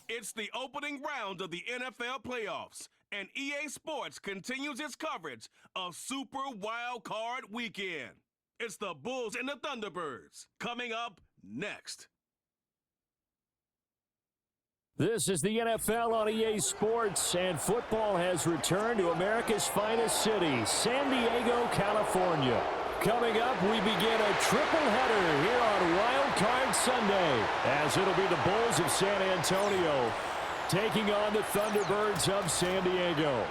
It's the opening round of the NFL playoffs, and EA Sports continues its coverage of Super Wild Card Weekend. It's the Bulls and the Thunderbirds coming up next. This is the NFL on EA Sports, and football has returned to America's finest city, San Diego, California. Coming up, we begin a triple header here on Wild Card Sunday, as it'll be the Bulls of San Antonio taking on the Thunderbirds of San Diego.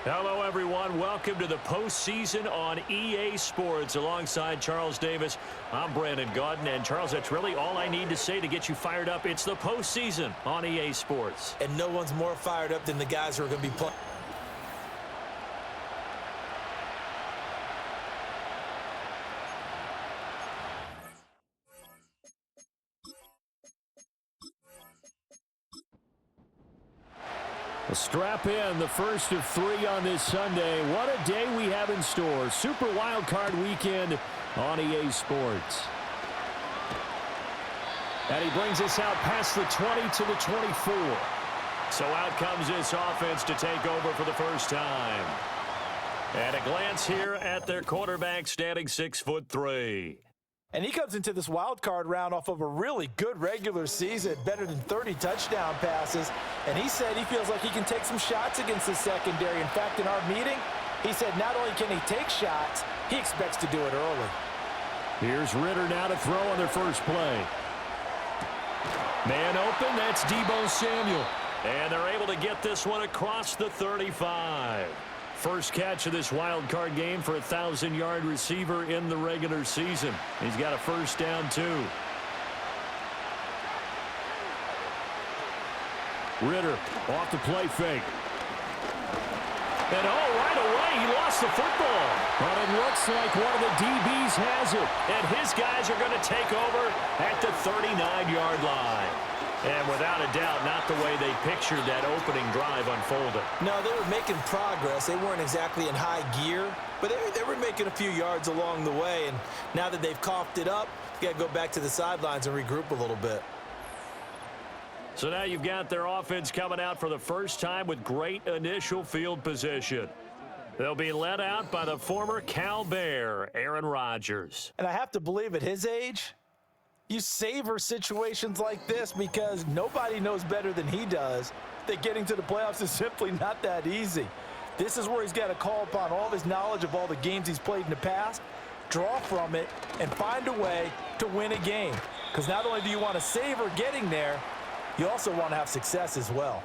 Hello, everyone. Welcome to the postseason on EA Sports. Alongside Charles Davis, I'm Brandon Gaudin. And, Charles, that's really all I need to say to get you fired up. It's the postseason on EA Sports. And no one's more fired up than the guys who are going to be playing. Strap in, the first of three on this Sunday. What a day we have in store. Super Wild Card Weekend on EA Sports. And he brings us out past the 20 to the 24. So out comes this offense to take over for the first time. And a glance here at their quarterback, standing 6'3". And he comes into this wild card round off of a really good regular season, better than 30 touchdown passes. And he said he feels like he can take some shots against the secondary. In fact, in our meeting, he said not only can he take shots, he expects to do it early. Here's Ritter now to throw on their first play. Man open, that's Deebo Samuel. And they're able to get this one across the 35. First catch of this wild card game for a 1,000-yard receiver in the regular season. He's got a first down, too. Ritter off the play fake. And, right away, he lost the football. But it looks like one of the DBs has it. And his guys are going to take over at the 39-yard line. And without a doubt, not the way they pictured that opening drive unfolded. No, they were making progress. They weren't exactly in high gear, but they were making a few yards along the way. And now that they've coughed it up, you got to go back to the sidelines and regroup a little bit. So now you've got their offense coming out for the first time with great initial field position. They'll be led out by the former Cal Bear, Aaron Rodgers. And I have to believe at his age, you savor situations like this because nobody knows better than he does that getting to the playoffs is simply not that easy. This is where he's got to call upon all of his knowledge of all the games he's played in the past, draw from it, and find a way to win a game. Because not only do you want to savor getting there, you also want to have success as well.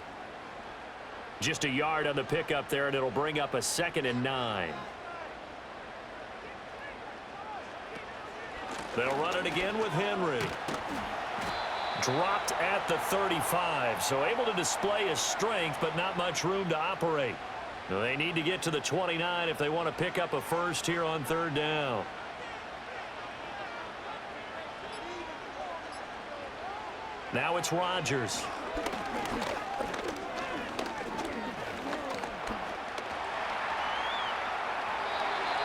Just a yard on the pickup there, and it'll bring up a 2nd and 9. They'll run it again with Henry. Dropped at the 35, so able to display his strength, but not much room to operate. They need to get to the 29 if they want to pick up a first here on 3rd down. Now it's Rodgers.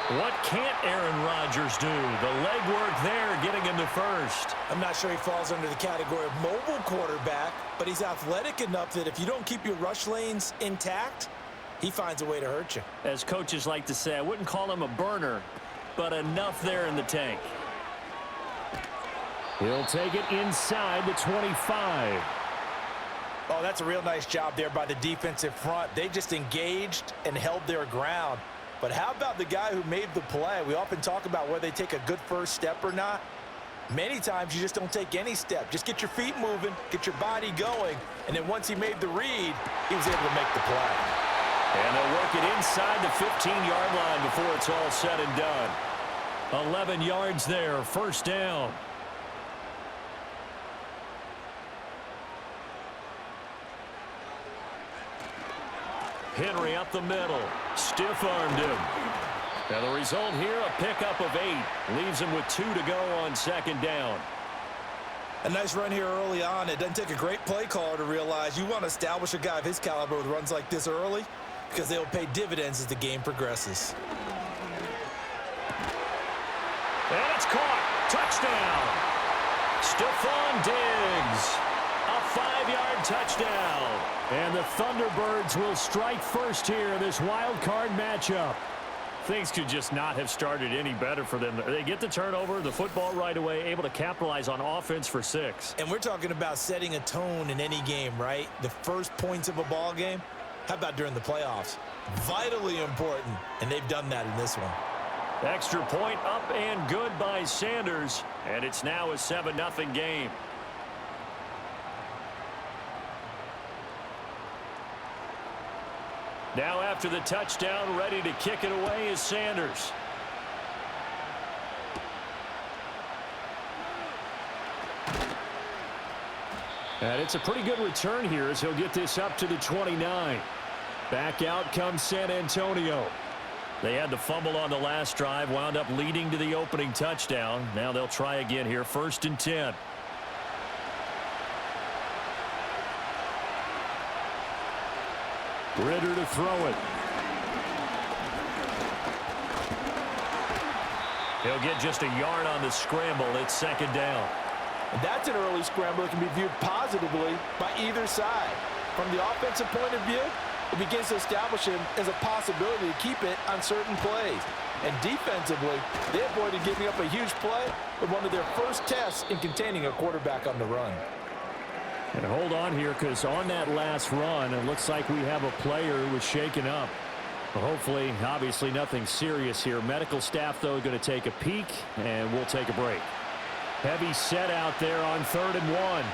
What can't Aaron Rodgers do? The legwork there getting him to first. I'm not sure he falls under the category of mobile quarterback, but he's athletic enough that if you don't keep your rush lanes intact, he finds a way to hurt you. As coaches like to say, I wouldn't call him a burner, but enough there in the tank. He'll take it inside the 25. Oh, that's a real nice job there by the defensive front. They just engaged and held their ground. But how about the guy who made the play? We often talk about whether they take a good first step or not. Many times you just don't take any step. Just get your feet moving, get your body going, and then once he made the read, he was able to make the play. And they'll work it inside the 15-yard line before it's all said and done. 11 yards there, first down. Henry up the middle. Stiff-armed him. Now the result here, a pickup of 8. Leaves him with 2 to go on 2nd down. A nice run here early on. It doesn't take a great play caller to realize you want to establish a guy of his caliber with runs like this early because they'll pay dividends as the game progresses. And it's caught. Touchdown. Stephon Diggs. A 5-yard touchdown. And the Thunderbirds will strike first here in this wild card matchup. Things could just not have started any better for them. They get the turnover, the football right away, able to capitalize on offense for 6. And we're talking about setting a tone in any game, right? The first points of a ball game. How about during the playoffs? Vitally important, and they've done that in this one. Extra point up and good by Sanders, and it's now a 7-0 game. Now after the touchdown, ready to kick it away is Sanders. And it's a pretty good return here as he'll get this up to the 29. Back out comes San Antonio. They had the fumble on the last drive, wound up leading to the opening touchdown. Now they'll try again here, 1st and 10. Ritter to throw it. He'll get just a yard on the scramble. It's 2nd down. And that's an early scramble that can be viewed positively by either side. From the offensive point of view, it begins to establish him as a possibility to keep it on certain plays. And defensively, they avoided giving up a huge play with one of their first tests in containing a quarterback on the run. And hold on here, because on that last run, it looks like we have a player who was shaken up. Well, hopefully, obviously nothing serious here. Medical staff, though, going to take a peek, and we'll take a break. Heavy set out there on 3rd and 1.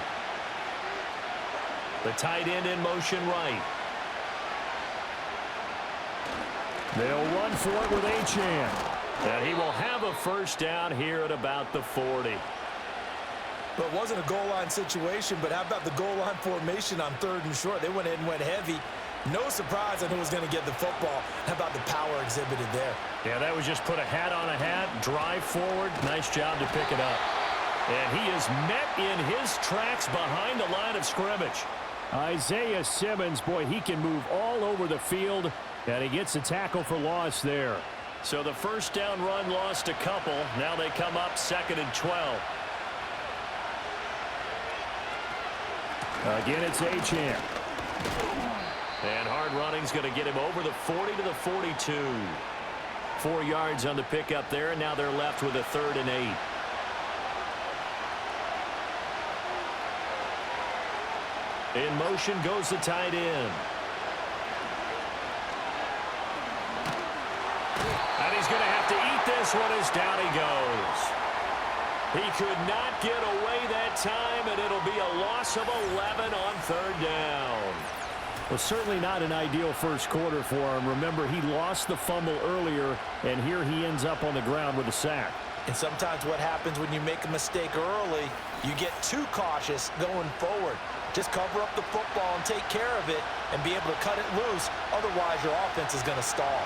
The tight end in motion right. They'll run for it with Achane. And he will have a first down here at about the 40. But it wasn't a goal line situation, but how about the goal line formation on 3rd and short? They went in and went heavy. No surprise on who was going to get the football. How about the power exhibited there? Yeah, that was just put a hat on a hat, drive forward. Nice job to pick it up. And he is met in his tracks behind the line of scrimmage. Isaiah Simmons, boy, he can move all over the field, and he gets a tackle for loss there. So the first down run lost a couple. Now they come up 2nd and 12. Again, it's Achane. And hard running's going to get him over the 40 to the 42. 4 yards on the pickup there, and now they're left with a 3rd and 8. In motion goes the tight end. And he's going to have to eat this one as down he goes. He could not get away that time, and it'll be a loss of 11 on 3rd down. Well, certainly not an ideal first quarter for him. Remember, he lost the fumble earlier, and here he ends up on the ground with a sack. And sometimes what happens when you make a mistake early, you get too cautious going forward. Just cover up the football and take care of it and be able to cut it loose. Otherwise, your offense is going to stall.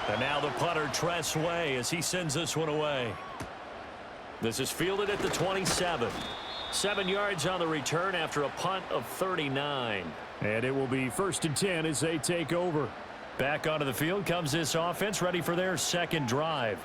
And now the punter, Tress Way, as he sends this one away. This is fielded at the 27. 7 yards on the return after a punt of 39. And it will be 1st and 10 as they take over. Back onto the field comes this offense, ready for their 2nd drive.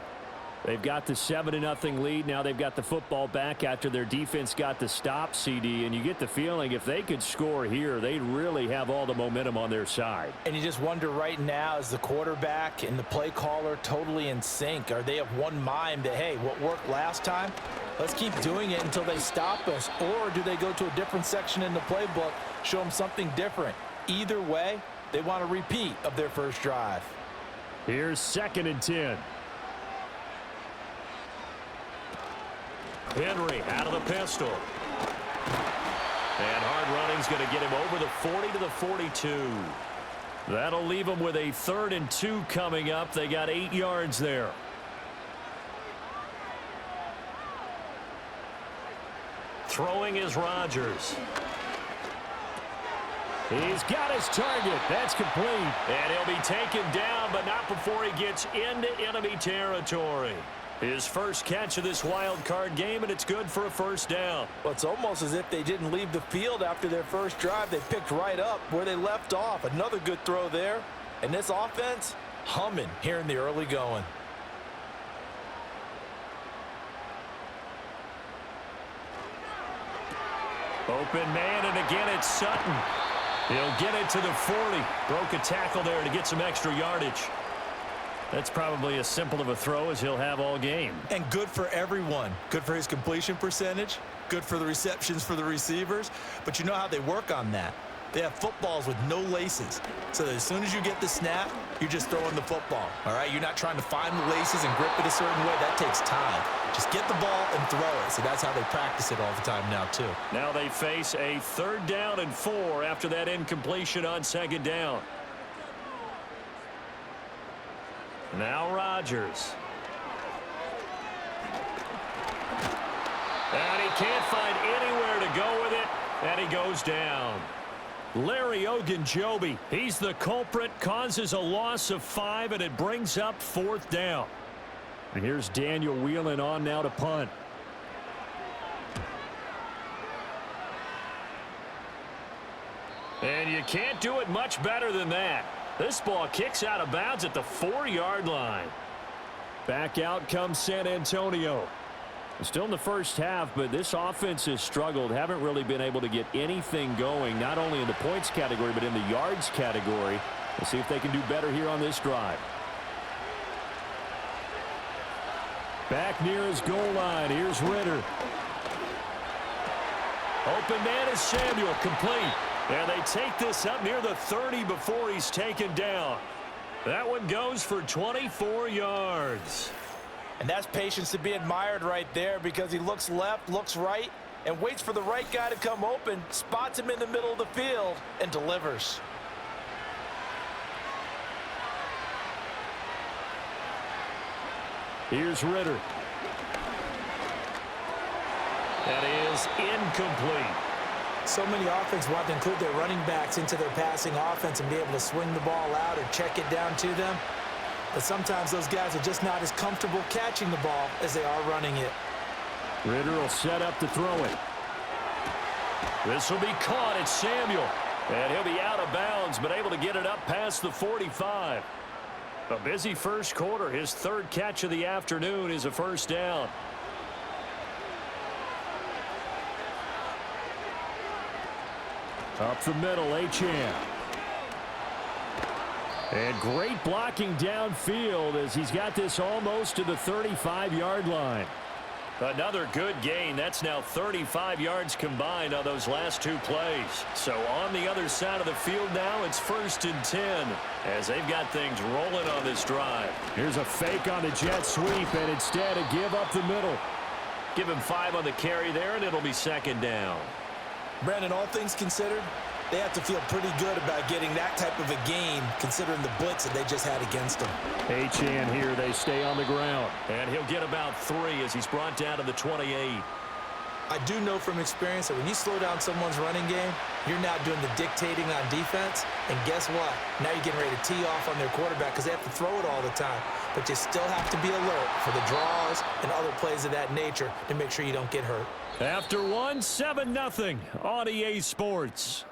They've got the 7-0 lead. Now they've got the football back after their defense got the stop, CD. And you get the feeling if they could score here, they'd really have all the momentum on their side. And you just wonder right now, is the quarterback and the play caller totally in sync? Are they of one mind that, hey, what worked last time, let's keep doing it until they stop us? Or do they go to a different section in the playbook, show them something different? Either way, they want a repeat of their first drive. Here's 2nd and 10. Henry out of the pistol. And hard running's going to get him over the 40 to the 42. That'll leave them with a 3rd and 2 coming up. They got 8 yards there. Throwing is Rodgers. He's got his target. That's complete. And he'll be taken down, but not before he gets into enemy territory. His first catch of this wild card game, and it's good for a first down. Well, it's almost as if they didn't leave the field after their first drive. They picked right up where they left off. Another good throw there. And this offense, humming here in the early going. Open man, and again it's Sutton. He'll get it to the 40. Broke a tackle there to get some extra yardage. That's probably as simple of a throw as he'll have all game. And good for everyone. Good for his completion percentage. Good for the receptions for the receivers. But you know how they work on that. They have footballs with no laces. So that as soon as you get the snap, you're just throwing the football. All right? You're not trying to find the laces and grip it a certain way. That takes time. Just get the ball and throw it. So that's how they practice it all the time now, too. Now they face a 3rd down and 4 after that incompletion on 2nd down. Now Rodgers. And he can't find anywhere to go with it, and he goes down. Larry Ogunjobi, he's the culprit, causes a loss of 5, and it brings up 4th down. And here's Daniel Whelan on now to punt. And you can't do it much better than that. This ball kicks out of bounds at the 4-yard line. Back out comes San Antonio. Still in the first half, but this offense has struggled. Haven't really been able to get anything going, not only in the points category, but in the yards category. We'll see if they can do better here on this drive. Back near his goal line. Here's Ritter. Open man is Samuel, complete. And they take this up near the 30 before he's taken down. That one goes for 24 yards. And that's patience to be admired right there, because he looks left, looks right, and waits for the right guy to come open, spots him in the middle of the field, and delivers. Here's Ritter. That is incomplete. So many offenses want to include their running backs into their passing offense and be able to swing the ball out or check it down to them. But sometimes those guys are just not as comfortable catching the ball as they are running it. Ritter will set up to throw it. This will be caught. It's Samuel. And he'll be out of bounds, but able to get it up past the 45. A busy first quarter. His 3rd catch of the afternoon is a 1st down. Up the middle, Achane. And great blocking downfield as he's got this almost to the 35-yard line. Another good gain. That's now 35 yards combined on those last 2 plays. So on the other side of the field now, it's 1st and 10 as they've got things rolling on this drive. Here's a fake on the jet sweep, and instead a give up the middle. Give him 5 on the carry there, and it'll be 2nd down. Brandon, all things considered, they have to feel pretty good about getting that type of a gain, considering the blitz that they just had against them. Achane here, they stay on the ground. And he'll get about 3 as he's brought down to the 28. I do know from experience that when you slow down someone's running game, you're now doing the dictating on defense. And guess what? Now you're getting ready to tee off on their quarterback because they have to throw it all the time. But you still have to be alert for the draws and other plays of that nature to make sure you don't get hurt. After 7-0 on EA Sports.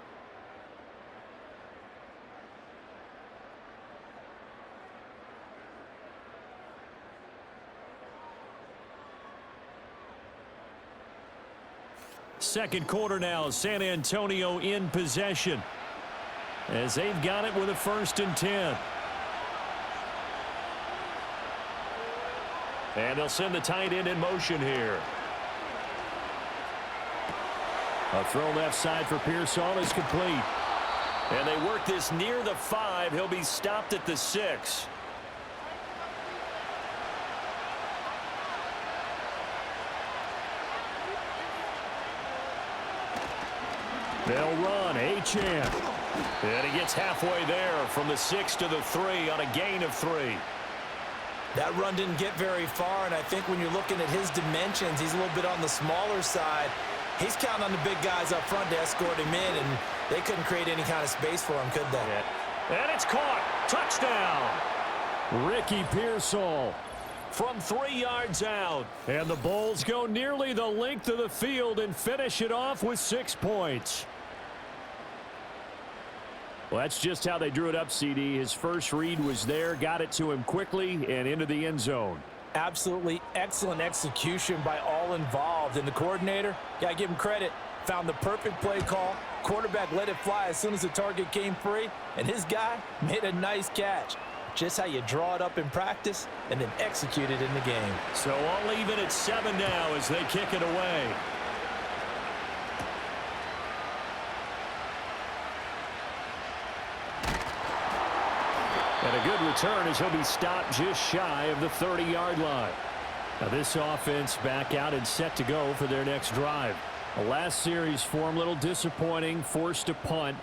Second quarter now, San Antonio in possession as they've got it with a 1st and 10. And they'll send the tight end in motion here. A throw left side for Pearsall is complete. And they work this near the 5. He'll be stopped at the 6. They'll run, Achane. And he gets halfway there from the 6 to the 3 on a gain of 3. That run didn't get very far, and I think when you're looking at his dimensions, he's a little bit on the smaller side. He's counting on the big guys up front to escort him in, and they couldn't create any kind of space for him, could they? Yeah. And it's caught. Touchdown. Ricky Pearsall from 3 yards out. And the Bulls go nearly the length of the field and finish it off with 6 points. Well, that's just how they drew it up, CD. His first read was there, got it to him quickly and into the end zone. Absolutely excellent execution by all involved. And the coordinator, got to give him credit. found the perfect play call. Quarterback let it fly as soon as the target came free, and his guy made a nice catch. Just how you draw it up in practice and then execute it in the game. So all even at 7 now as they kick it away. And a good return as he'll be stopped just shy of the 30-yard line. Now this offense back out and set to go for their next drive. The last series for them a little disappointing, forced to punt.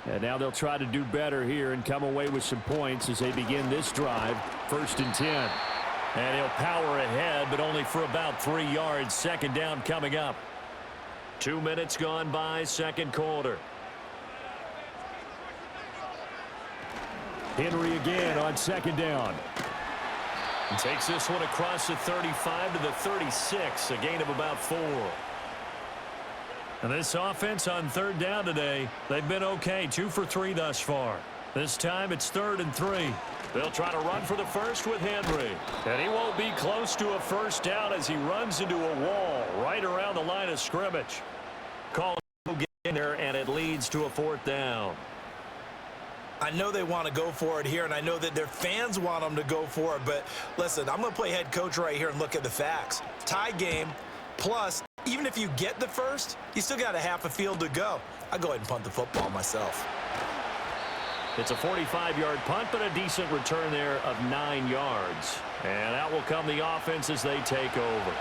And now they'll try to do better here and come away with some points as they begin this drive, 1st and 10. And he'll power ahead, but only for about 3 yards. 2nd down coming up. 2 minutes gone by, 2nd quarter. Henry again on 2nd down. And takes this one across the 35 to the 36, a gain of about 4. And this offense on 3rd down today, they've been okay, 2 for 3 thus far. This time it's 3rd and 3. They'll try to run for the first with Henry. And he won't be close to a 1st down as he runs into a wall right around the line of scrimmage. Call in there, and it leads to a 4th down. I know they want to go for it here, and I know that their fans want them to go for it, but listen, I'm going to play head coach right here and look at the facts. Tie game, plus, even if you get the first, you still got a half a field to go. I'll go ahead and punt the football myself. It's a 45-yard punt, but a decent return there of 9 yards. And out will come the offense as they take over.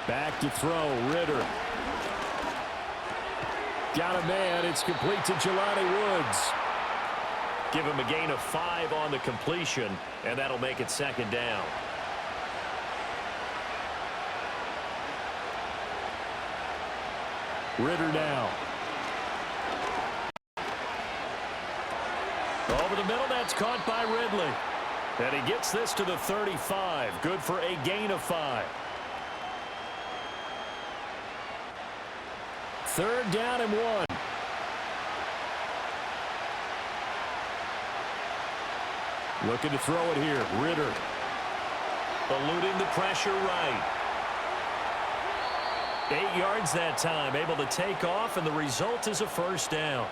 Back to throw, Ritter. Got a man. It's complete to Jelani Woods. Give him a gain of 5 on the completion, and that'll make it 2nd down. Ritter now. Over the middle, that's caught by Ridley. And he gets this to the 35. Good for a gain of 5. 3rd down and 1. Looking to throw it here. Ritter. Eluding the pressure right. 8 yards that time. Able to take off, and the result is a 1st down.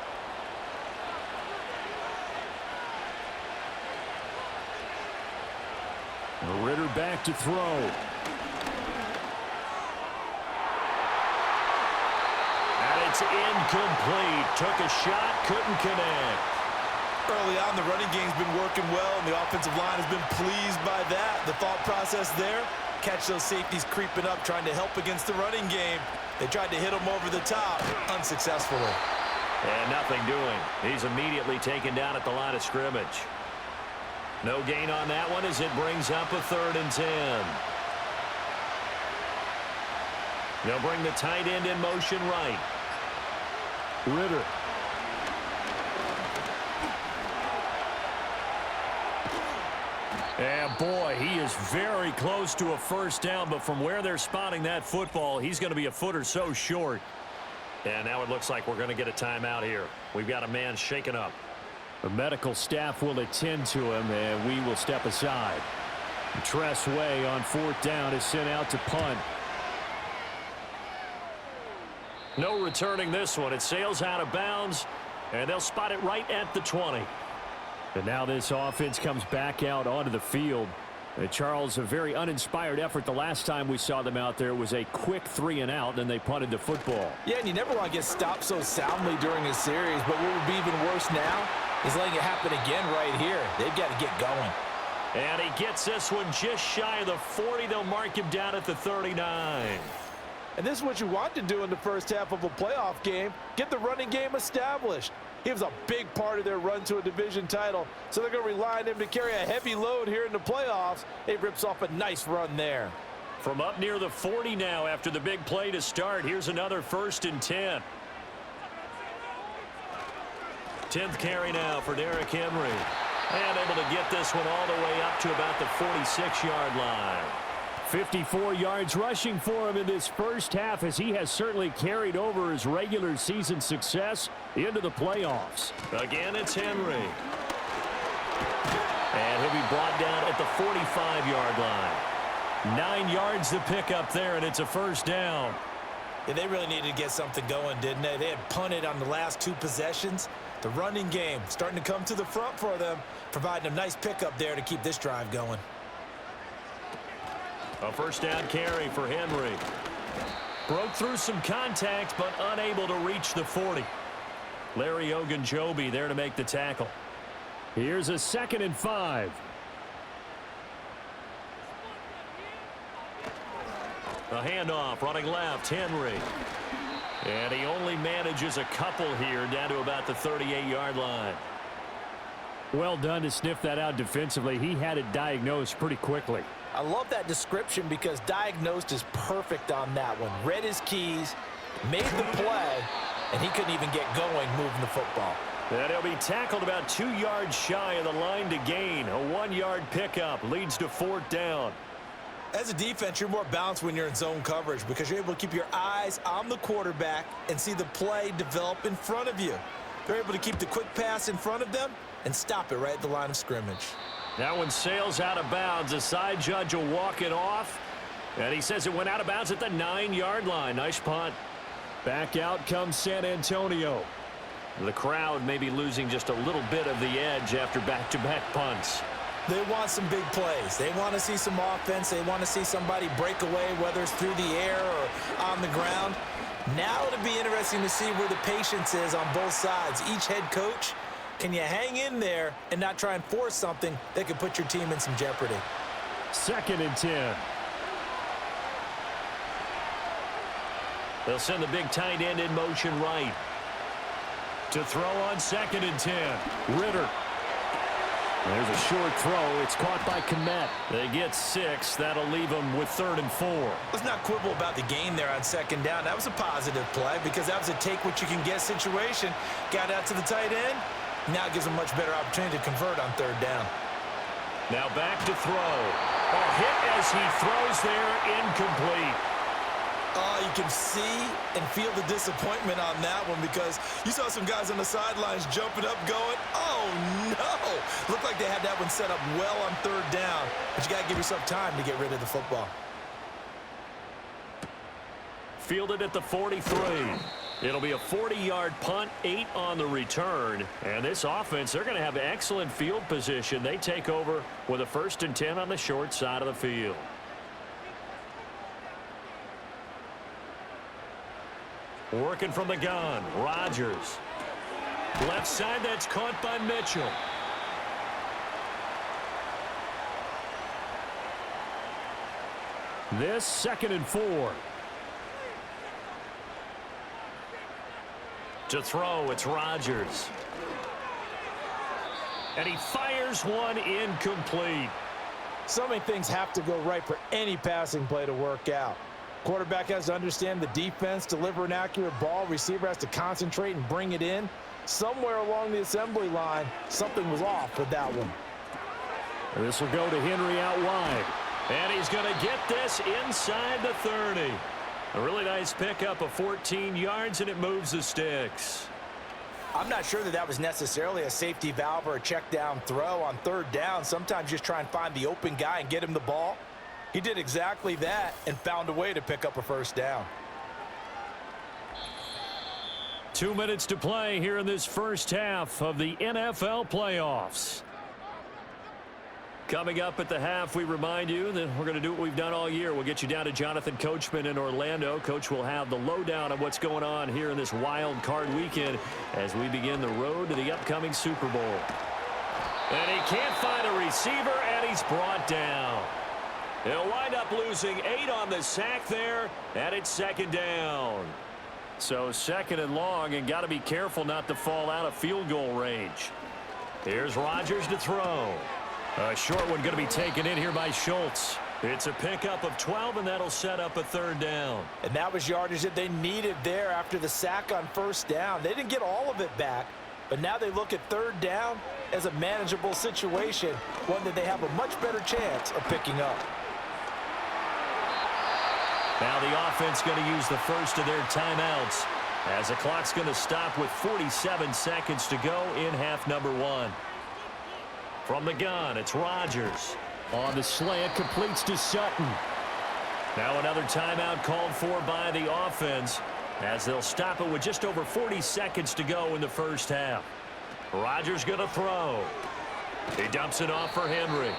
Ritter back to throw. It's incomplete. Took a shot, couldn't connect. Early on, the running game's been working well, and the offensive line has been pleased by that. The thought process there, catch those safeties creeping up, trying to help against the running game. They tried to hit him over the top, unsuccessfully. And nothing doing. He's immediately taken down at the line of scrimmage. No gain on that one as it brings up a 3rd and 10. They'll bring the tight end in motion right. Ritter. And boy, he is very close to a 1st down, but from where they're spotting that football, he's going to be a foot or so short. And now it looks like we're going to get a timeout here. We've got a man shaken up. The medical staff will attend to him, and we will step aside. Tress Way on 4th down is sent out to punt. No returning this one. It sails out of bounds, and they'll spot it right at the 20. And now this offense comes back out onto the field. Charles, a very uninspired effort. The last time we saw them out there was a quick 3 and out, and they punted the football. Yeah, and you never want to get stopped so soundly during a series, but what would be even worse now is letting it happen again right here. They've got to get going. And he gets this one just shy of the 40. They'll mark him down at the 39. And this is what you want to do in the first half of a playoff game. Get the running game established. He was a big part of their run to a division title, so they're going to rely on him to carry a heavy load here in the playoffs. He rips off a nice run there. From up near the 40 now after the big play to start, here's another 1st and 10. 10th carry now for Derrick Henry. And able to get this one all the way up to about the 46-yard line. 54 yards rushing for him in this first half, as he has certainly carried over his regular season success into the playoffs. Again, it's Henry. And he'll be brought down at the 45-yard line. 9 yards to pick up there, and it's a first down. Yeah, they really needed to get something going, didn't they? They had punted on the last 2 possessions. The running game starting to come to the front for them, providing a nice pickup there to keep this drive going. A first down carry for Henry. Broke through some contact, but unable to reach the 40. Larry Ogunjobi there to make the tackle. Here's a 2nd and 5. A handoff, running left, Henry. And he only manages a couple here, down to about the 38-yard line. Well done to sniff that out defensively. He had it diagnosed pretty quickly. I love that description because diagnosed is perfect on that one. Read his keys, made the play, and he couldn't even get going moving the football. And he'll be tackled about 2 yards shy of the line to gain. A 1-yard pickup leads to 4th down. As a defense, you're more balanced when you're in zone coverage because you're able to keep your eyes on the quarterback and see the play develop in front of you. They're able to keep the quick pass in front of them and stop it right at the line of scrimmage. That one sails out of bounds. The side judge will walk it off. And he says it went out of bounds at the 9-yard line. Nice punt. Back out comes San Antonio. The crowd may be losing just a little bit of the edge after back-to-back punts. They want some big plays. They want to see some offense. They want to see somebody break away, whether it's through the air or on the ground. Now it'll be interesting to see where the patience is on both sides. Each head coach, can you hang in there and not try and force something that could put your team in some jeopardy? 2nd and 10. They'll send the big tight end in motion right. To throw on 2nd and 10. Ritter. There's a short throw. It's caught by Kmet. They get 6. That'll leave them with 3rd and 4. Let's not quibble about the gain there on 2nd down. That was a positive play because that was a take-what-you-can-get situation. Got out to the tight end. Now it gives them a much better opportunity to convert on 3rd down. Now back to throw. A hit as he throws there, incomplete. Oh, you can see and feel the disappointment on that one because you saw some guys on the sidelines jumping up going, oh, no. Looked like they had that one set up well on 3rd down, but you got to give yourself time to get rid of the football. Fielded at the 43. It'll be a 40-yard punt, 8 on the return. And this offense, they're going to have excellent field position. They take over with a 1st and 10 on the short side of the field. Working from the gun, Rodgers. Left side, that's caught by Mitchell. This 2nd and 4. To throw, it's Rodgers. And he fires one incomplete. So many things have to go right for any passing play to work out. Quarterback has to understand the defense, deliver an accurate ball. Receiver has to concentrate and bring it in. Somewhere along the assembly line, something was off with that one. This will go to Henry out wide. And he's going to get this inside the 30. A really nice pickup of 14 yards, and it moves the sticks. I'm not sure that that was necessarily a safety valve or a check down throw on 3rd down. Sometimes just try and find the open guy and get him the ball. He did exactly that and found a way to pick up a 1st down. 2 minutes to play here in this first half of the NFL playoffs. Coming up at the half, we remind you that we're going to do what we've done all year. We'll get you down to Jonathan Coachman in Orlando. Coach will have the lowdown on what's going on here in this wild card weekend as we begin the road to the upcoming Super Bowl. And he can't find a receiver, and he's brought down. He'll wind up losing 8 on the sack there, and it's 2nd down. So 2nd and long, and got to be careful not to fall out of field goal range. Here's Rodgers to throw. A short one going to be taken in here by Schultz. It's a pickup of 12, and that'll set up a 3rd down. And that was yardage that they needed there after the sack on 1st down. They didn't get all of it back, but now they look at 3rd down as a manageable situation, one that they have a much better chance of picking up. Now the offense going to use the first of their timeouts as the clock's going to stop with 47 seconds to go in half number 1. From the gun, it's Rodgers. On the slant, completes to Sutton. Now another timeout called for by the offense as they'll stop it with just over 40 seconds to go in the first half. Rodgers going to throw. He dumps it off for Henry.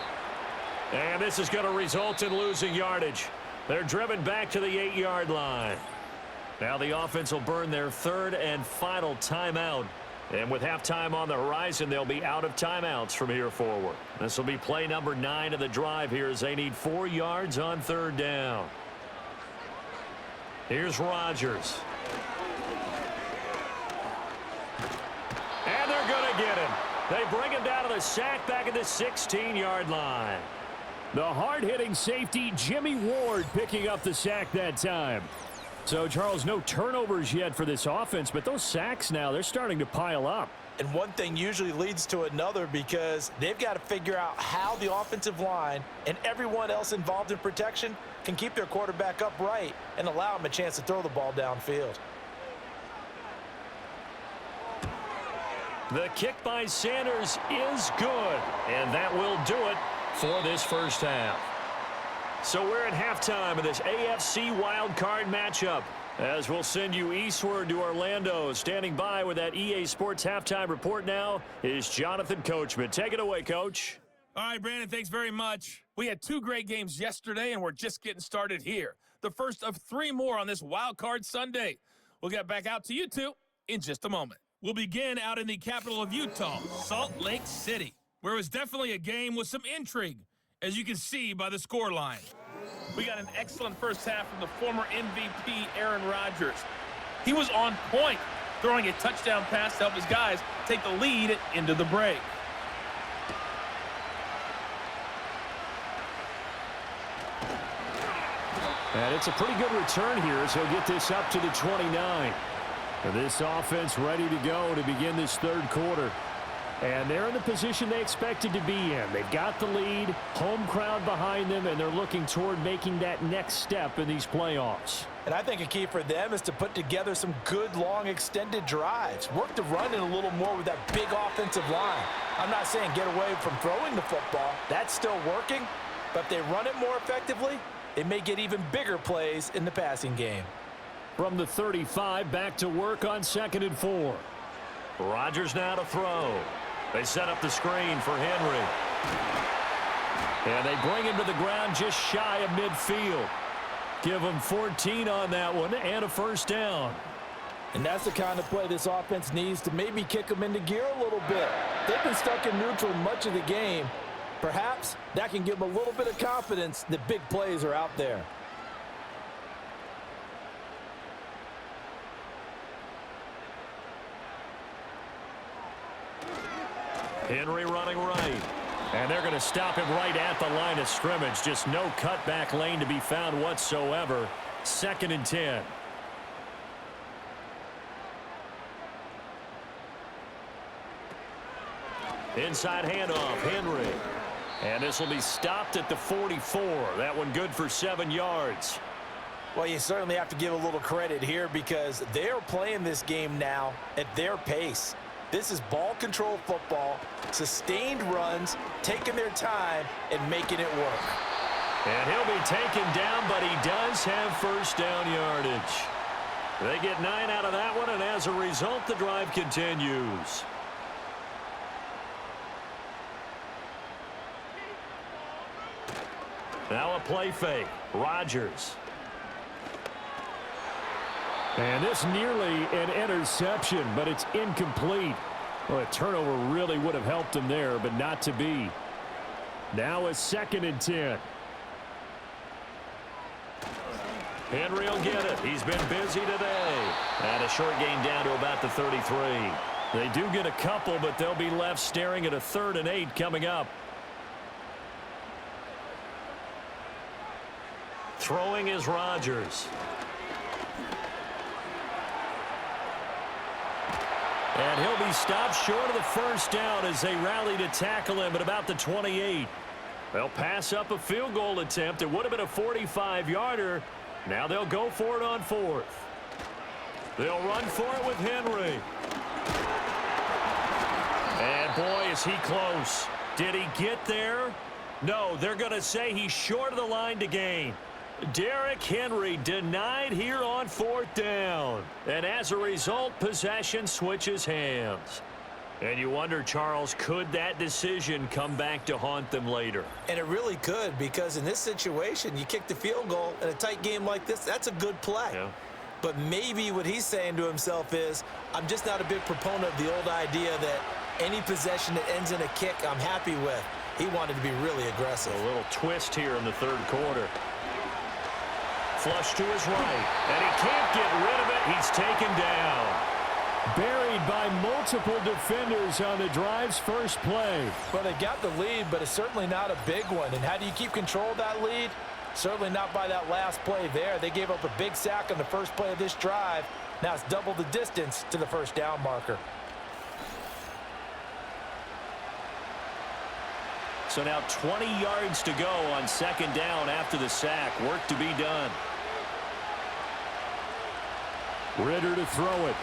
And this is going to result in losing yardage. They're driven back to the 8-yard line. Now the offense will burn their third and final timeout. And with halftime on the horizon, they'll be out of timeouts from here forward. This will be play number 9 of the drive here as they need 4 yards on third down. Here's Rodgers. And they're going to get him. They bring him down to the sack back at the 16-yard line. The hard-hitting safety, Jimmy Ward, picking up the sack that time. So, Charles, no turnovers yet for this offense, but those sacks now, they're starting to pile up. And one thing usually leads to another because they've got to figure out how the offensive line and everyone else involved in protection can keep their quarterback upright and allow him a chance to throw the ball downfield. The kick by Sanders is good, and that will do it for this first half. So we're at halftime of this AFC wildcard matchup as we'll send you eastward to Orlando. Standing by with that EA Sports halftime report now is Jonathan Coachman. Take it away, Coach. All right, Brandon, thanks very much. We had 2 great games yesterday, and we're just getting started here. The first of 3 more on this wildcard Sunday. We'll get back out to you two in just a moment. We'll begin out in the capital of Utah, Salt Lake City, where it was definitely a game with some intrigue, as you can see by the scoreline. We got an excellent first half from the former MVP, Aaron Rodgers. He was on point, throwing a touchdown pass to help his guys take the lead into the break. And it's a pretty good return here as he'll get this up to the 29. And this offense ready to go to begin this third quarter. And they're in the position they expected to be in. They've got the lead, home crowd behind them, and they're looking toward making that next step in these playoffs. And I think a key for them is to put together some good, long, extended drives. Work the run in a little more with that big offensive line. I'm not saying get away from throwing the football. That's still working. But if they run it more effectively, it may get even bigger plays in the passing game. From the 35, back to work on 2nd and 4. Rodgers now to throw. They set up the screen for Henry. And they bring him to the ground just shy of midfield. Give him 14 on that one and a first down. And that's the kind of play this offense needs to maybe kick them into gear a little bit. They've been stuck in neutral much of the game. Perhaps that can give them a little bit of confidence that big plays are out there. Henry running right. And they're going to stop him right at the line of scrimmage. Just no cutback lane to be found whatsoever. 2nd and 10. Inside handoff, Henry. And this will be stopped at the 44. That one good for 7 yards. Well, you certainly have to give a little credit here because they're playing this game now at their pace. This is ball control football, sustained runs, taking their time, and making it work. And he'll be taken down, but he does have first down yardage. They get 9 out of that one, and as a result, the drive continues. Now a play fake. Rodgers. And this nearly an interception, but it's incomplete. Well, a turnover really would have helped him there, but not to be. Now a 2nd and 10. Henry will get it. He's been busy today. And a short gain down to about the 33. They do get a couple, but they'll be left staring at a 3rd and 8 coming up. Throwing is Rodgers. And he'll be stopped short of the first down as they rally to tackle him at about the 28. They'll pass up a field goal attempt. It would have been a 45-yarder. Now they'll go for it on 4th. They'll run for it with Henry. And boy, is he close. Did he get there? No, they're going to say he's short of the line to gain. Derrick Henry denied here on 4th down. And as a result, possession switches hands. And you wonder, Charles, could that decision come back to haunt them later? And it really could, because in this situation, you kick the field goal in a tight game like this, that's a good play. Yeah. But maybe what he's saying to himself is, I'm just not a big proponent of the old idea that any possession that ends in a kick I'm happy with. He wanted to be really aggressive. A little twist here in the 3rd quarter. Flush to his right, and he can't get rid of it. He's taken down. Buried by multiple defenders on the drive's first play. Well, they got the lead, but it's certainly not a big one. And how do you keep control of that lead? Certainly not by that last play there. They gave up a big sack on the first play of this drive. Now it's double the distance to the 1st down marker. So now 20 yards to go on 2nd down after the sack. Work to be done. Ritter to throw it.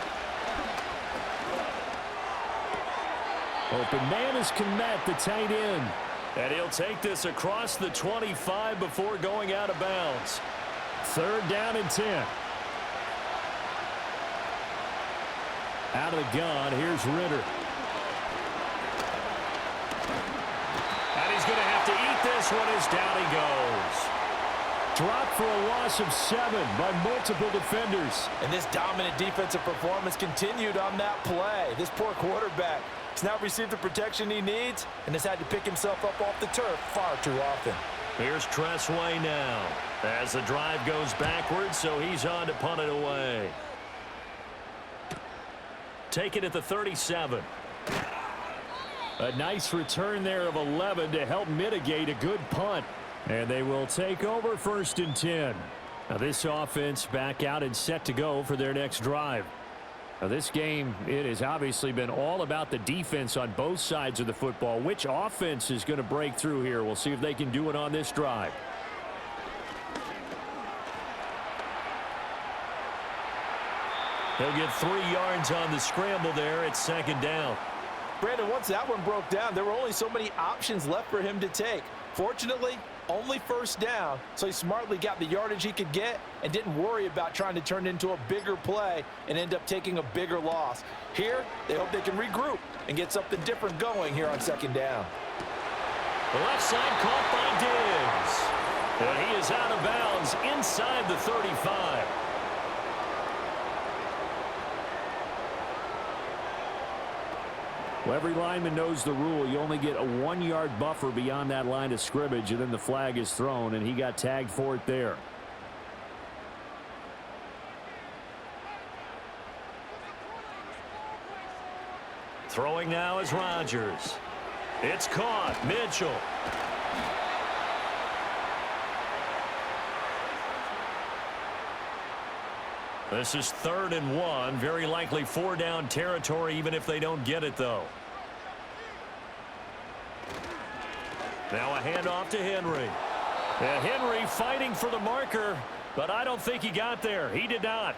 Open man is Kmet, the tight end. And he'll take this across the 25 before going out of bounds. 3rd down and 10. Out of the gun, here's Ritter. And he's going to have to eat this one as down he goes. Dropped for a loss of 7 by multiple defenders. And this dominant defensive performance continued on that play. This poor quarterback has not received the protection he needs and has had to pick himself up off the turf far too often. Here's Tressway now as the drive goes backwards, so he's on to punt it away. Take it at the 37. A nice return there of 11 to help mitigate a good punt. And they will take over 1st and 10. Now this offense back out and set to go for their next drive. Now this game, it has obviously been all about the defense on both sides of the football. Which offense is going to break through here? We'll see if they can do it on this drive. He'll get 3 yards on the scramble there at 2nd down. Brandon, once that one broke down, there were only so many options left for him to take. Fortunately, only 1st down, so he smartly got the yardage he could get and didn't worry about trying to turn it into a bigger play and end up taking a bigger loss. Here, they hope they can regroup and get something different going here on 2nd down. The left side caught by Diggs. And he is out of bounds inside the 35. Well, every lineman knows the rule. You only get a 1-yard buffer beyond that line of scrimmage, and then the flag is thrown, and he got tagged for it there. Throwing now is Rodgers. It's caught. Mitchell. This is 3rd and 1. Very likely 4-down territory, even if they don't get it, though. Now a handoff to Henry. And Henry fighting for the marker, but I don't think he got there. He did not.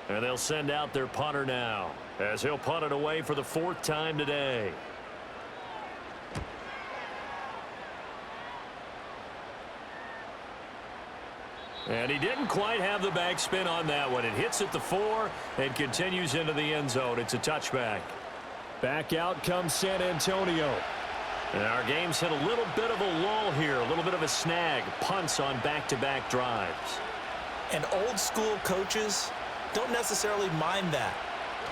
And they'll send out their punter now, as he'll punt it away for the 4th time today. And he didn't quite have the backspin on that one. It hits at the 4 and continues into the end zone. It's a touchback. Back out comes San Antonio. And our game's hit a little bit of a lull here, a little bit of a snag. Punts on back-to-back drives. And old school coaches don't necessarily mind that.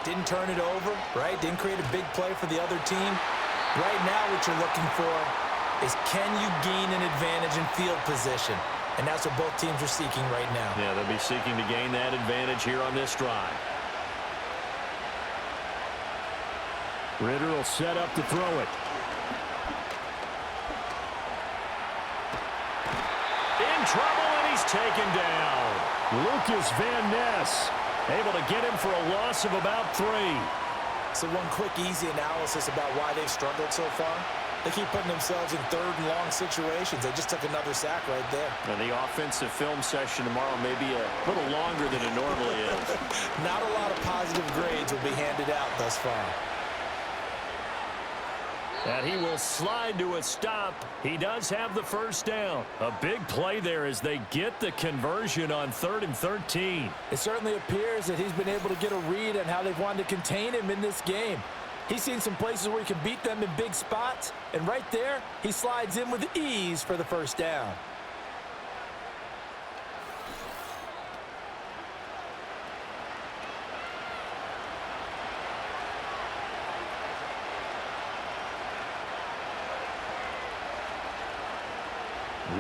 Didn't turn it over, right? Didn't create a big play for the other team. Right now what you're looking for is, can you gain an advantage in field position? And that's what both teams are seeking right now. Yeah, they'll be seeking to gain that advantage here on this drive. Ritter will set up to throw it. In trouble, and he's taken down. Lucas Van Ness able to get him for a loss of about 3. So one quick, easy analysis about why they've struggled so far. They keep putting themselves in 3rd and long situations. They just took another sack right there. And the offensive film session tomorrow may be a little longer than it normally is. Not a lot of positive grades will be handed out thus far. And he will slide to a stop. He does have the first down. A big play there as they get the conversion on 3rd and 13. It certainly appears that he's been able to get a read on how they've wanted to contain him in this game. He's seen some places where he can beat them in big spots, and right there, he slides in with ease for the first down.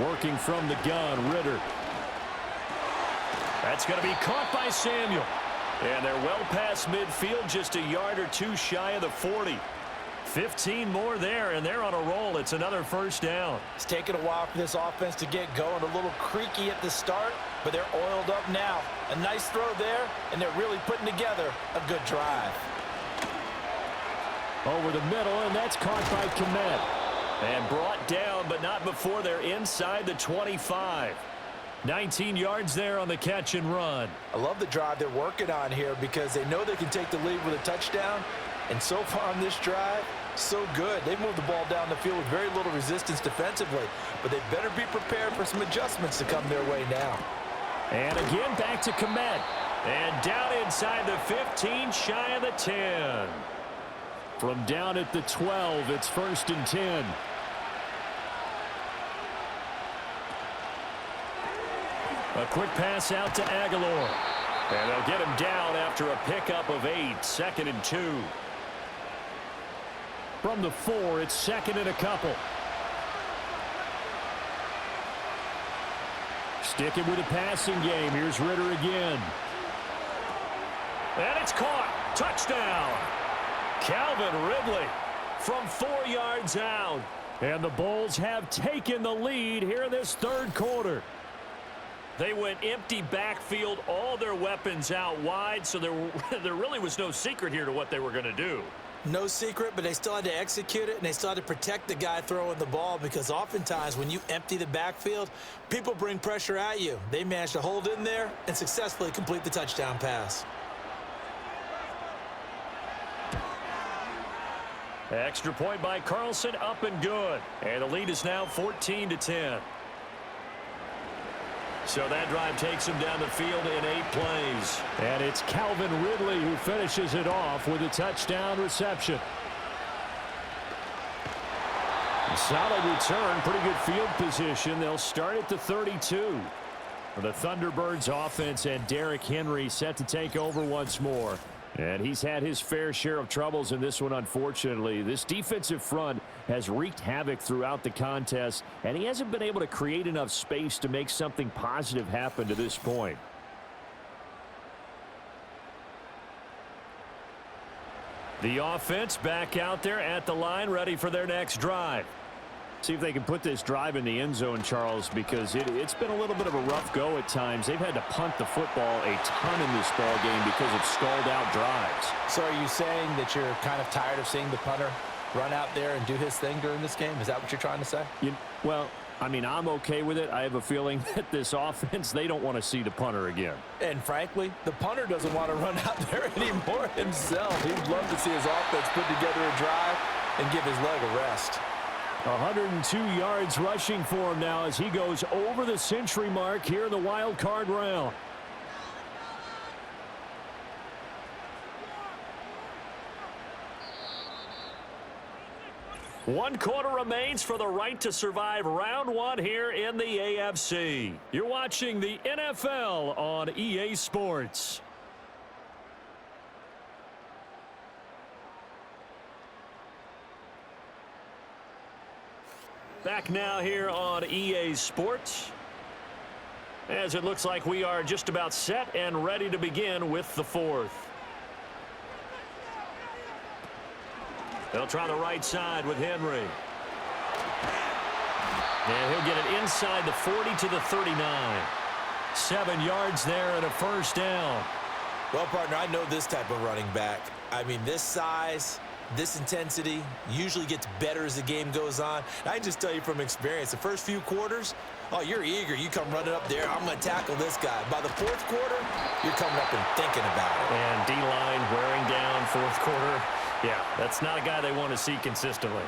Working from the gun, Ritter. That's going to be caught by Samuel. And they're well past midfield, just a yard or two shy of the 40. 15 more there, and they're on a roll. It's another first down. It's taken a while for this offense to get going. A little creaky at the start, but they're oiled up now. A nice throw there, and they're really putting together a good drive. Over the middle, and that's caught by Komet. And brought down, but not before they're inside the 25. 19 yards there on the catch and run. I love the drive they're working on here because they know they can take the lead with a touchdown. And so far on this drive, so good. They've moved the ball down the field with very little resistance defensively. But they better be prepared for some adjustments to come their way now. And again, back to Komet. And down inside the 15, shy of the 10. From down at the 12, it's 1st and 10. A quick pass out to Aguilar. And they'll get him down after a pickup of 8, 2nd and 2. From the 4, it's 2nd and a couple. Sticking with the passing game. Here's Ritter again. And it's caught. Touchdown. Calvin Ridley from 4 yards out. And the Bulls have taken the lead here in this 3rd quarter. They went empty backfield, all their weapons out wide, so there really was no secret here to what they were going to do. No secret, but they still had to execute it, and they still had to protect the guy throwing the ball because oftentimes when you empty the backfield, people bring pressure at you. They managed to hold in there and successfully complete the touchdown pass. Extra point by Carlson, up and good. And the lead is now 14-10. So that drive takes him down the field in 8 plays. And it's Calvin Ridley who finishes it off with a touchdown reception. A solid return, pretty good field position. They'll start at the 32. The Thunderbirds offense and Derrick Henry set to take over once more. And he's had his fair share of troubles in this one, unfortunately. This defensive front has wreaked havoc throughout the contest, and he hasn't been able to create enough space to make something positive happen to this point. The offense back out there at the line, ready for their next drive. See if they can put this drive in the end zone, Charles, because it's been a little bit of a rough go at times. They've had to punt the football a ton in this ball game because of stalled out drives. So are you saying that you're kind of tired of seeing the punter run out there and do his thing during this game? Is that what you're trying to say? Well, I mean, I'm okay with it. I have a feeling that this offense, they don't want to see the punter again. And frankly, the punter doesn't want to run out there anymore himself. He'd love to see his offense put together a drive and give his leg a rest. 102 yards rushing for him now as he goes over the century mark here in the wild card round. One quarter remains for the right to survive round 1 here in the AFC. You're watching the NFL on EA Sports. Back now here on EA Sports, as it looks like we are just about set and ready to begin with the 4th. They'll try the right side with Henry. And he'll get it inside the 40 to the 39. 7 yards there and a first down. Well, partner, I know this type of running back. I mean, this size, this intensity usually gets better as the game goes on. I can just tell you from experience, the first few quarters, oh, you're eager. You come running up there. I'm going to tackle this guy. By the 4th quarter, you're coming up and thinking about it. And D-line wearing down 4th quarter. Yeah, that's not a guy they want to see consistently.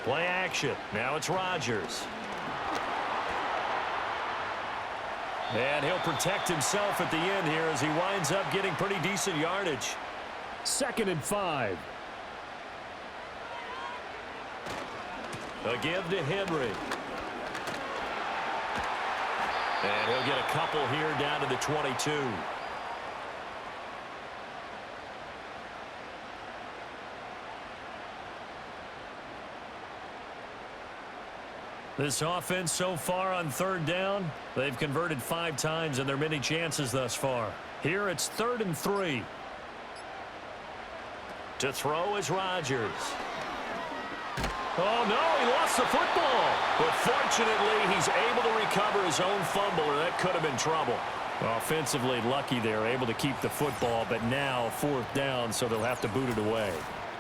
Play action. Now it's Rodgers. And he'll protect himself at the end here as he winds up getting pretty decent yardage. 2nd and 5. A give to Henry. And he'll get a couple here down to the 22. This offense so far on 3rd down, they've converted 5 times in their many chances thus far. Here it's 3rd and 3. To throw is Rodgers. Oh, no, he lost the football. But fortunately, he's able to recover his own fumble, or that could have been trouble. Offensively lucky there, able to keep the football, but now 4th down, so they'll have to boot it away.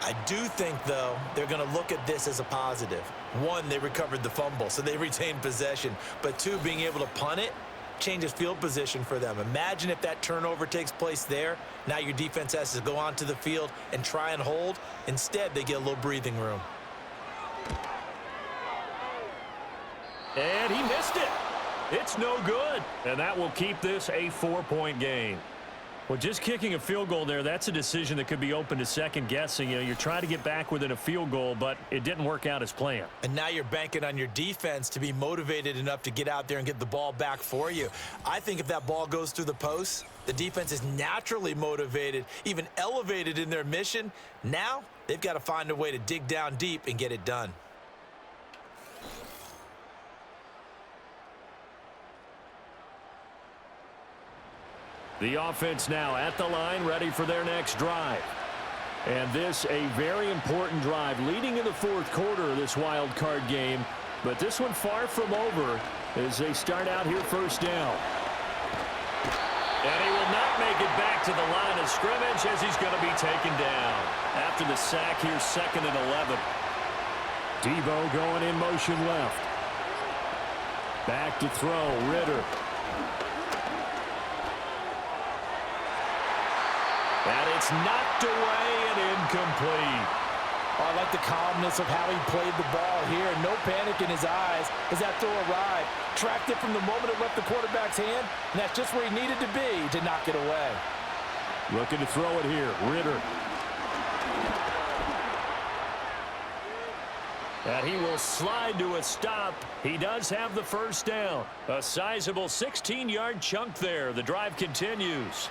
I do think, though, they're going to look at this as a positive. 1, they recovered the fumble, so they retained possession. But 2, being able to punt it changes field position for them. Imagine if that turnover takes place there. Now your defense has to go onto the field and try and hold. Instead, they get a little breathing room. And he missed it. It's no good. And that will keep this a 4-point game. Well, just kicking a field goal there, that's a decision that could be open to second guessing. You know, you're trying to get back within a field goal, but it didn't work out as planned. And now you're banking on your defense to be motivated enough to get out there and get the ball back for you. I think if that ball goes through the post, the defense is naturally motivated, even elevated in their mission. Now they've got to find a way to dig down deep and get it done. The offense now at the line, ready for their next drive. And this a very important drive leading in the 4th quarter of this wild card game. But this one far from over as they start out here 1st down. And he will not make it back to the line of scrimmage as he's going to be taken down. After the sack here, 2nd and 11. Debo going in motion left. Back to throw, Ritter. And it's knocked away and incomplete. Oh, I like the calmness of how he played the ball here. No panic in his eyes as that throw arrived. Tracked it from the moment it left the quarterback's hand, and that's just where he needed to be to knock it away. Looking to throw it here, Ritter. And he will slide to a stop. He does have the 1st down. A sizable 16-yard chunk there. The drive continues.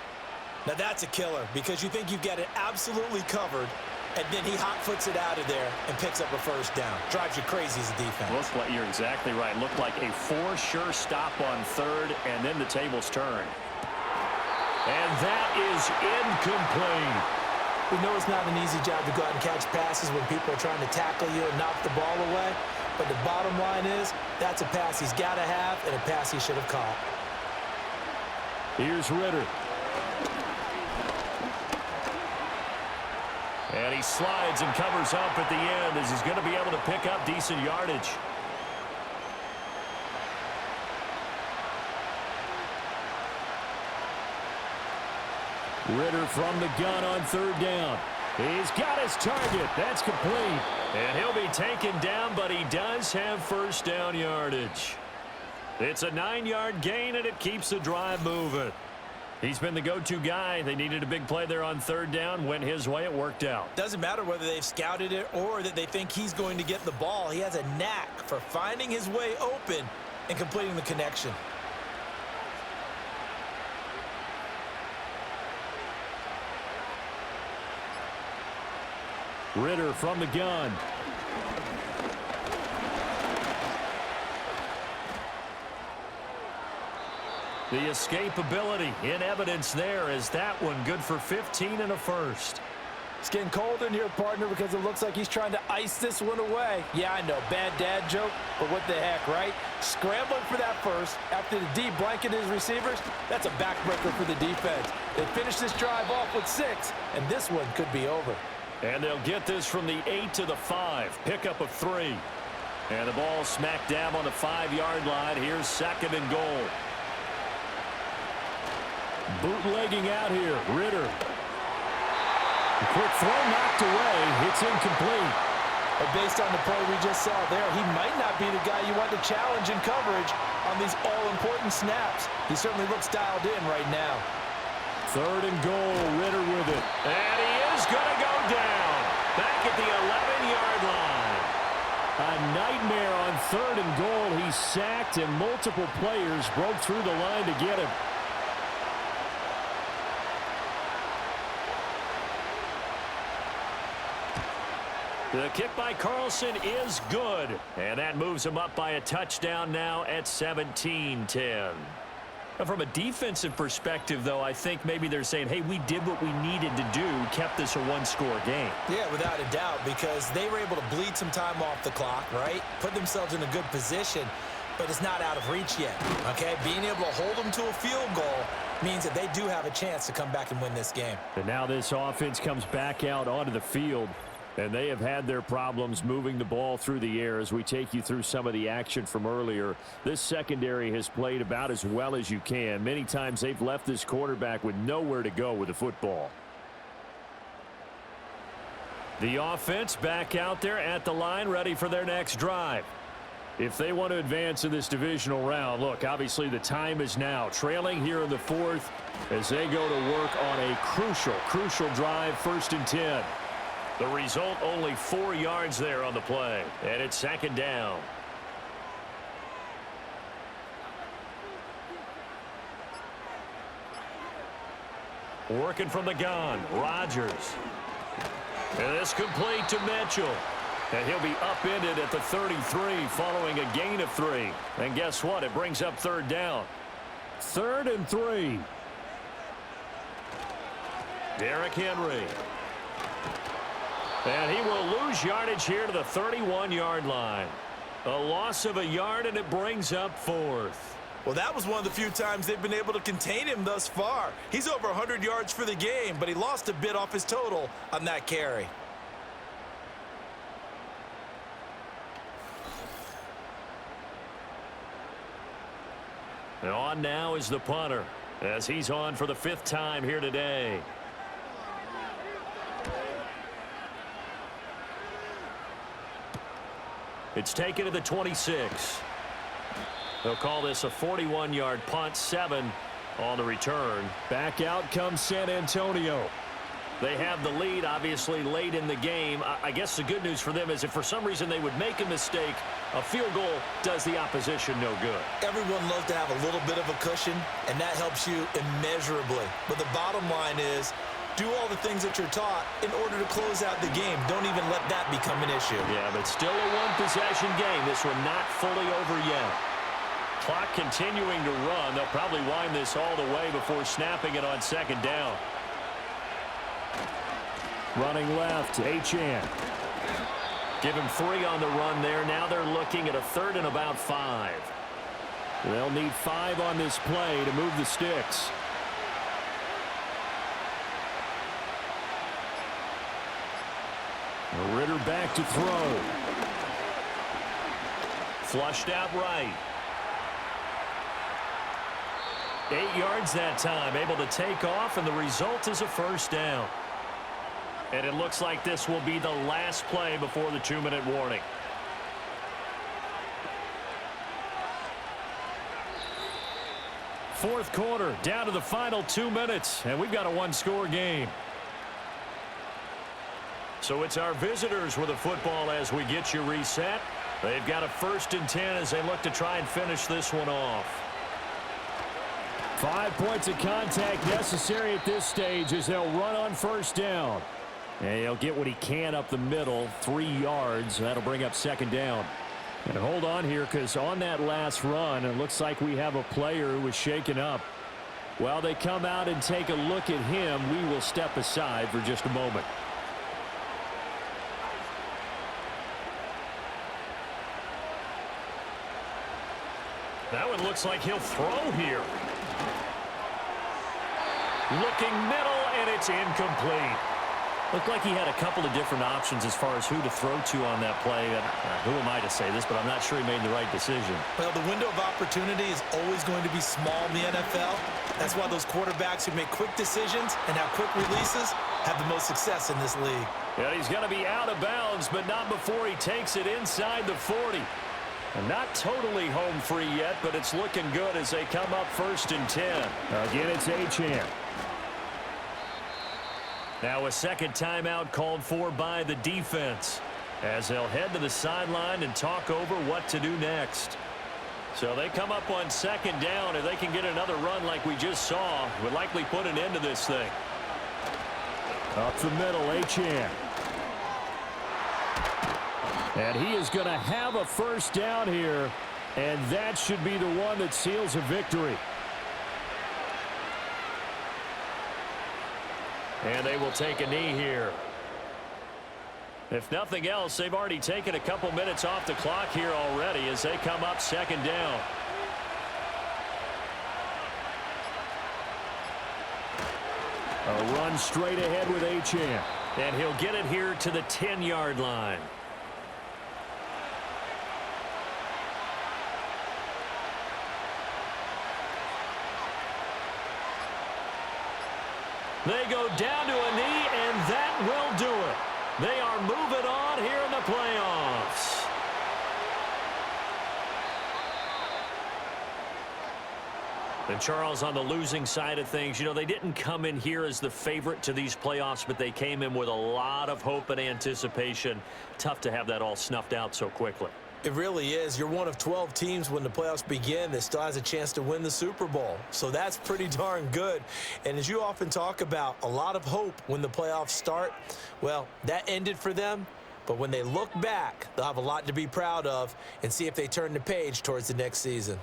Now that's a killer because you think you've got it absolutely covered, and then he hot-foots it out of there and picks up a 1st down. Drives you crazy as a defense. Well, you're exactly right. Looked like a for-sure stop on 3rd, and then the tables turn. And that is incomplete. We know it's not an easy job to go out and catch passes when people are trying to tackle you and knock the ball away, but the bottom line is that's a pass he's got to have and a pass he should have caught. Here's Ritter. And he slides and covers up at the end as he's going to be able to pick up decent yardage. Ritter from the gun on 3rd down. He's got his target. That's complete. And he'll be taken down, but he does have 1st down yardage. It's a 9-yard gain, and it keeps the drive moving. He's been the go-to guy. They needed a big play there on 3rd down. Went his way. It worked out. Doesn't matter whether they've scouted it or that they think he's going to get the ball. He has a knack for finding his way open and completing the connection. Ritter from the gun. The escapability in evidence there is that one good for 15 and a 1st. It's getting cold in here, partner, because it looks like he's trying to ice this one away. Yeah, I know, bad dad joke, but what the heck, right? Scrambling for that 1st after the D blanketed his receivers, that's a backbreaker for the defense. They finish this drive off with 6, and this one could be over. And they'll get this from the 8 to the 5. Pickup of 3. And the ball smack dab on the 5-yard line. Here's 2nd and goal. Bootlegging out here, Ritter. A quick throw knocked away. It's incomplete. But based on the play we just saw there, he might not be the guy you want to challenge in coverage on these all-important snaps. He certainly looks dialed in right now. 3rd and goal, Ritter with it. And he is going to go down. Back at the 11-yard line. A nightmare on 3rd and goal. He's sacked, and multiple players broke through the line to get him. The kick by Carlson is good. And that moves him up by a touchdown now at 17-10. From a defensive perspective, though, I think maybe they're saying, hey, we did what we needed to do, kept this a one-score game. Yeah, without a doubt, because they were able to bleed some time off the clock, right? Put themselves in a good position, but it's not out of reach yet, okay? Being able to hold them to a field goal means that they do have a chance to come back and win this game. And now this offense comes back out onto the field. And they have had their problems moving the ball through the air as we take you through some of the action from earlier. This secondary has played about as well as you can. Many times they've left this quarterback with nowhere to go with the football. The offense back out there at the line, ready for their next drive. If they want to advance in this divisional round, look, obviously the time is now. Trailing here in the 4th as they go to work on a crucial drive, 1st and 10. The result, only 4 yards there on the play. And it's 2nd down. Working from the gun, Rodgers. And this complete to Mitchell. And he'll be upended at the 33 following a gain of 3. And guess what? It brings up 3rd down. 3rd and 3. Derrick Henry. And he will lose yardage here to the 31-yard line. A loss of a yard, and it brings up 4th. Well, that was one of the few times they've been able to contain him thus far. He's over 100 yards for the game, but he lost a bit off his total on that carry. And on now is the punter, as he's on for the 5th time here today. It's taken to the 26. They'll call this a 41-yard punt, 7 on the return. Back out comes San Antonio. They have the lead, obviously, late in the game. I guess the good news for them is if for some reason they would make a mistake, a field goal does the opposition no good. Everyone loves to have a little bit of a cushion, and that helps you immeasurably. But the bottom line is, do all the things that you're taught in order to close out the game. Don't even let that become an issue. Yeah, but still a one-possession game. This one not fully over yet. Clock continuing to run. They'll probably wind this all the way before snapping it on 2nd down. Running left, Achane. Give him 3 on the run there. Now they're looking at a 3rd and about 5. They'll need 5 on this play to move the sticks. Ritter back to throw. Flushed out right. 8 yards that time, able to take off, and the result is a 1st down. And it looks like this will be the last play before the 2-minute warning. Fourth quarter, down to the final 2 minutes, and we've got a one-score game. So it's our visitors with the football as we get you reset. They've got a 1st and 10 as they look to try and finish this one off. 5 points of contact necessary at this stage as they'll run on 1st down. And he'll get what he can up the middle, 3 yards. That'll bring up 2nd down. And hold on here, because on that last run, it looks like we have a player who was shaken up. While they come out and take a look at him, we will step aside for just a moment. That one looks like he'll throw here. Looking middle, and it's incomplete. Looked like he had a couple of different options as far as who to throw to on that play. Who am I to say this, but I'm not sure he made the right decision. Well, the window of opportunity is always going to be small in the NFL. That's why those quarterbacks who make quick decisions and have quick releases have the most success in this league. Yeah, he's going to be out of bounds, but not before he takes it inside the 40. And not totally home free yet, but it's looking good as they come up 1st and 10. Again, it's Achane. Now a second timeout called for by the defense as they'll head to the sideline and talk over what to do next. So they come up on 2nd down. If they can get another run like we just saw, would likely put an end to this thing. Up the middle, Achane. And he is going to have a 1st down here, and that should be the one that seals a victory. And they will take a knee here. If nothing else, they've already taken a couple minutes off the clock here already as they come up 2nd down. A run straight ahead with Achane. And he'll get it here to the 10-yard line. They go down to a knee, and that will do it. They are moving on here in the playoffs. And Charles, on the losing side of things, you know, they didn't come in here as the favorite to these playoffs, but they came in with a lot of hope and anticipation. Tough to have that all snuffed out so quickly. It really is. You're one of 12 teams when the playoffs begin that still has a chance to win the Super Bowl. So that's pretty darn good. And as you often talk about, a lot of hope when the playoffs start. Well, that ended for them. But when they look back, they'll have a lot to be proud of and see if they turn the page towards the next season.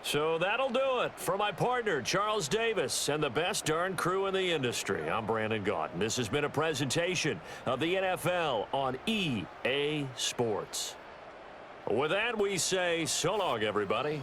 So that'll do it for my partner, Charles Davis, and the best darn crew in the industry. I'm Brandon Gaudin. This has been a presentation of the NFL on EA Sports. With that, we say so long, everybody.